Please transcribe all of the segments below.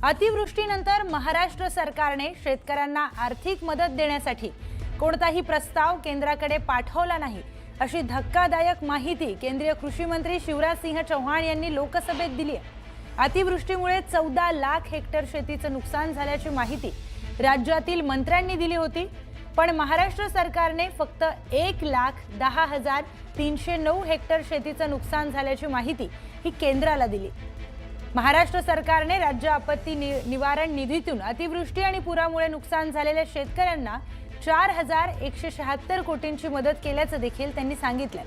अतिवृष्टीनंतर महाराष्ट्र सरकारने शेतकऱ्यांना आर्थिक मदत देण्यासाठी कोणताही प्रस्ताव केंद्राकडे पाठवला नाही, अशी धक्कादायक माहिती केंद्रीय कृषी मंत्री शिवराज सिंह चौहान यांनी लोकसभेत दिली आहे। अतिवृष्टीमुळे 14 लाख हेक्टर शेतीचं नुकसान झाल्याची माहिती राज्यातील मंत्र्यांनी दिली होती, पण महाराष्ट्र सरकारने फक्त 1,10,309 हेक्टर शेतीचं नुकसान झाल्याची माहिती ही केंद्राला दिली। महाराष्ट्र सरकारने राज्य आपत्ती निवारण निधीतून अतिवृष्टी आणि पुरामुळे नुकसान झालेल्या शेतकऱ्यांना 4,176 कोटींची मदत केल्याचं देखील त्यांनी सांगितलं।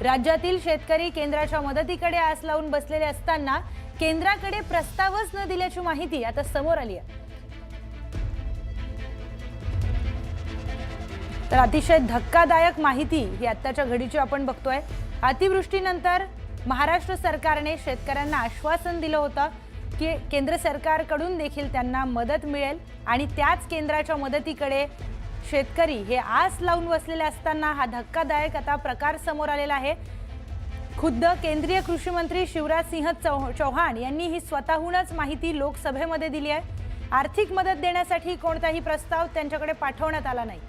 राज्यातील शेतकरी केंद्राच्या मदतीकडे आस लावून बसलेले असताना केंद्राकडे प्रस्तावच न दिल्याची माहिती आता समोर आली आहे। तर अतिशय धक्कादायक माहिती ही आत्ताच्या घडीची आपण बघतोय। अतिवृष्टीनंतर महाराष्ट्र सरकारने शेतकऱ्यांना आश्वासन दिलं होतं की केंद्र सरकारकडून देखील त्यांना मदत मिळेल आणि त्याच केंद्राच्या मदतीकडे शेतकरी हे आस लावून बसलेले असताना हा धक्कादायक आता प्रकार समोर आलेला आहे। खुद्द केंद्रीय कृषी मंत्री शिवराज सिंह चौहान यांनी ही स्वतःहूनच माहिती लोकसभेमध्ये दिली आहे। आर्थिक मदत देण्यासाठी कोणताही प्रस्ताव त्यांच्याकडे पाठवण्यात आला नाही।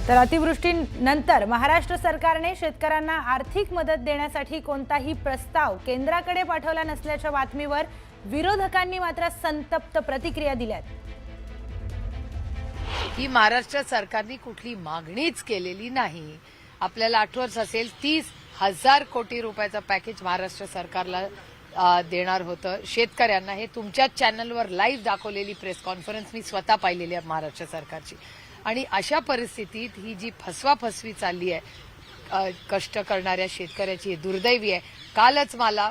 तर अतिवृष्टीनंतर महाराष्ट्र सरकारने शेतकऱ्यांना आर्थिक मदत देण्यासाठी कोणताही प्रस्ताव केंद्राकडे पाठवला नसल्याच्या बातमीवर विरोधकांनी मात्र संतप्त प्रतिक्रिया दिल्यात। ही महाराष्ट्र सरकारने कुठली मागणीच केलेली नाही। आपल्याला आठवत असेल 30,000 कोटी रुपयाचं पॅकेज महाराष्ट्र सरकारला देणार होतं शेतकऱ्यांना। हे तुमच्याच चॅनलवर लाईव्ह दाखवलेली प्रेस कॉन्फरन्स मी स्वतः पाहिलेली आहे महाराष्ट्र सरकारची। आणि अशा परिस्थितीत ही जी फसवाफसवी चालली आहे कष्ट करणाऱ्या शेतकऱ्याची हे दुर्दैवी आहे। कालच मला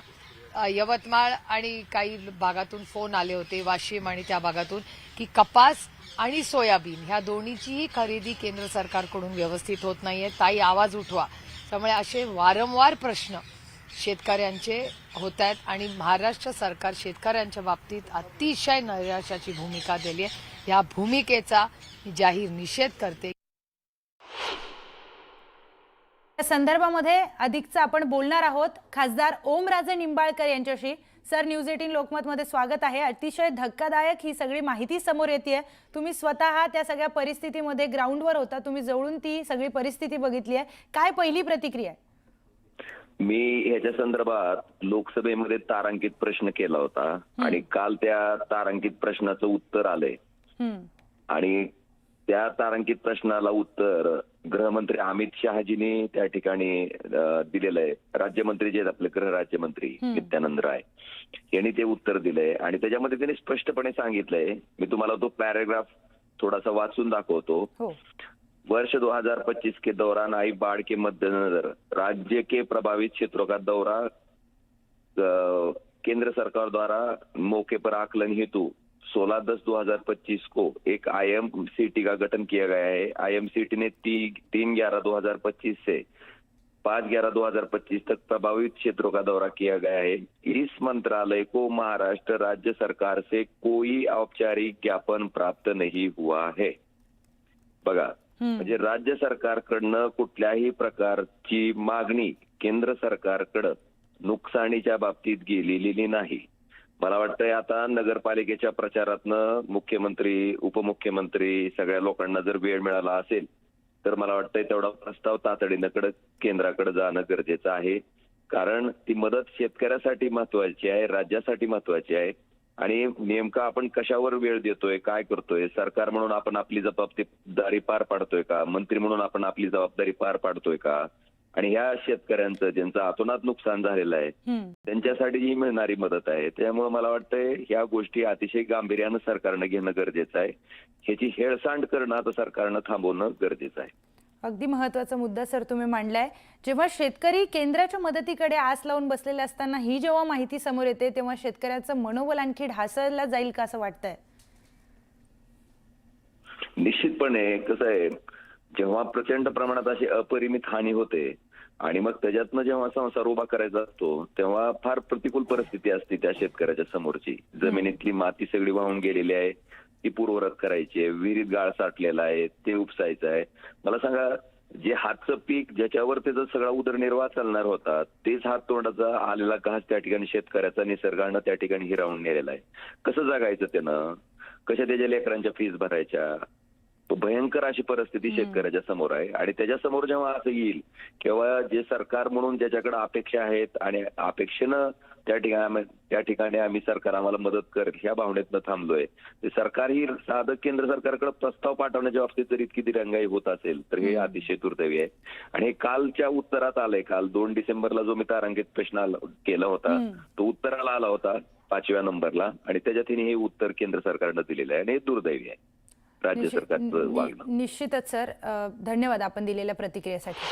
यवतमाळ आणि काही भागातून फोन आले होते, वाशिम आणि त्या भागातून, की कपास आणि सोयाबीन ह्या दोन्हीचीही खरेदी केंद्र सरकारकडून व्यवस्थित होत नाहीये, ताई आवाज उठवा। त्यामुळे असे वारंवार प्रश्न शेतकऱ्यांचे होत आहेत आणि महाराष्ट्र सरकार शेतकऱ्यांच्या बाबतीत अतिशय नैराश्याची भूमिका दिली आहे। या भूमिकेचा जाहीर निषेध करते। या संदर्भामध्ये अधिकचं आपण बोलणार आहोत खासदार ओमराजे निंबाळकर यांच्याशी। सर, न्यूज 18 लोकमत मध्ये स्वागत आहे। अतिशय धक्कादायक ही सगळी माहिती समोर येते। तुम्ही स्वतः त्या सगळ्या परिस्थितीमध्ये ग्राउंडवर होता, तुम्ही जवळून ती सगळी परिस्थिती बघितली आहे, काय पहिली प्रतिक्रिया आहे? मी ह्याच्या संदर्भात लोकसभेमध्ये तारांकित प्रश्न केला होता आणि काल त्या तारांकित प्रश्नाचं उत्तर आलंय आणि त्या तारांकित प्रश्नाला उत्तर गृहमंत्री अमित शहाजींनी त्या ठिकाणी दिलेलं आहे। राज्यमंत्री जे आपले गृह राज्यमंत्री नित्यानंद राय यांनी ते उत्तर दिलंय आणि त्याच्यामध्ये त्यांनी स्पष्टपणे सांगितलंय। मी तुम्हाला तो पॅराग्राफ थोडासा वाचून दाखवतो। वर्ष 2025 के दौरान आई बाढ़ के मद्देनजर राज्य के प्रभावित क्षेत्रों का दौरा केंद्र सरकार द्वारा मौके पर आकलन हेतु 16/10/2025 को एक IMCT का गठन किया गया है। IMCT ने 3/11/2025 से 5/11/2025 तक प्रभावित क्षेत्रों का दौरा किया गया है। इस मंत्रालय को महाराष्ट्र राज्य सरकार से कोई औपचारिक ज्ञापन प्राप्त नहीं हुआ है। बघा, म्हणजे राज्य सरकारकडनं कुठल्याही प्रकारची मागणी केंद्र सरकारकडे नुकसानीच्या बाबतीत गेलेली नाही। मला वाटतंय आता नगरपालिकेच्या प्रचारातनं मुख्यमंत्री, उपमुख्यमंत्री सगळ्या लोकांना जर वेळ मिळाला असेल तर मला वाटतंय तेवढा प्रस्ताव तातडीनं केंद्राकडे जाणं गरजेचं आहे। कारण ती मदत शेतकऱ्यासाठी महत्वाची आहे, राज्यासाठी महत्वाची आहे आणि नेमकं आपण कशावर वेळ देतोय, काय करतोय, सरकार म्हणून आपण आपली जबाबदारी पार पाडतोय का, मंत्री म्हणून आपण आपली जबाबदारी पार पाडतोय का, आणि ह्या शेतकऱ्यांचं ज्यांचं अतोनात नुकसान झालेलं आहे त्यांच्यासाठी ही मिळणारी मदत आहे। त्यामुळे मला वाटतंय ह्या गोष्टी अतिशय गांभीर्यानं सरकारनं घेणं गरजेचं आहे। ह्याची हेळसांड करणं आता सरकारनं थांबवणं गरजेचं आहे। अगदी महत्त्वाचा मुद्दा सर तुम्ही मांडलाय। जेव्हा शेतकरी केंद्राच्या मदतीकडे आस लावून बसलेले असताना ही जेव्हा माहिती समोर येते तेव्हा शेतकऱ्याचं मनोबल आणखी ढासळलं जाईल का असं वाटतंय? निश्चितपणे कसं आहे, जेव्हा प्रचंड प्रमाणात अशी अपरिमित हानी होते आणि मग त्याच्यातनं जेव्हा संसार उभा करायचा असतो तेव्हा फार प्रतिकूल परिस्थिती असते त्या शेतकऱ्याच्या समोरची। जमिनीतली माती सगळी वाहून गेलेली आहे, ती पूर्वरत करायची आहे, विहिरीत गाळ साठलेला आहे, ते उपसायचं आहे। मला सांगा, जे हातचं पीक ज्याच्यावर त्याचा सगळा उदरनिर्वाह चालणार होता तेच हात तोंडाचा आलेला घास त्या ठिकाणी शेतकऱ्याचा निसर्गानं त्या ठिकाणी हिरावून नेलेला आहे. कसं जगायचं त्यानं, कशा त्याच्या लेकरांच्या फीस भरायच्या, तो भयंकर अशी परिस्थिती शेतकऱ्याच्या समोर आहे. आणि त्याच्या समोर जेव्हा असं येईल किंवा जे सरकार म्हणून ज्याच्याकडे अपेक्षा आहेत आणि अपेक्षेनं त्या ठिकाणी आम्ही सरकार आम्हाला मदत करेल ह्या भावनेतनं थांबलोय, ते सरकार ही साधं केंद्र सरकारकडे प्रस्ताव पाठवण्याच्या बाबतीत जर इतकी दिरंगाई होत असेल तर हे अतिशय दुर्दैवी आहे. आणि हे कालच्या उत्तरात आलंय. काल 2 डिसेंबरला जो मी तारांकित प्रश्न केला होता तो उत्तराला आला होता 5व्या नंबरला, आणि त्याच्यात हे उत्तर केंद्र सरकारनं दिलेलं आहे आणि हे दुर्दैवी आहे राज्य सरकारचं वागणं. निश्चितच सर, धन्यवाद आपण दिलेल्या प्रतिक्रियेसाठी.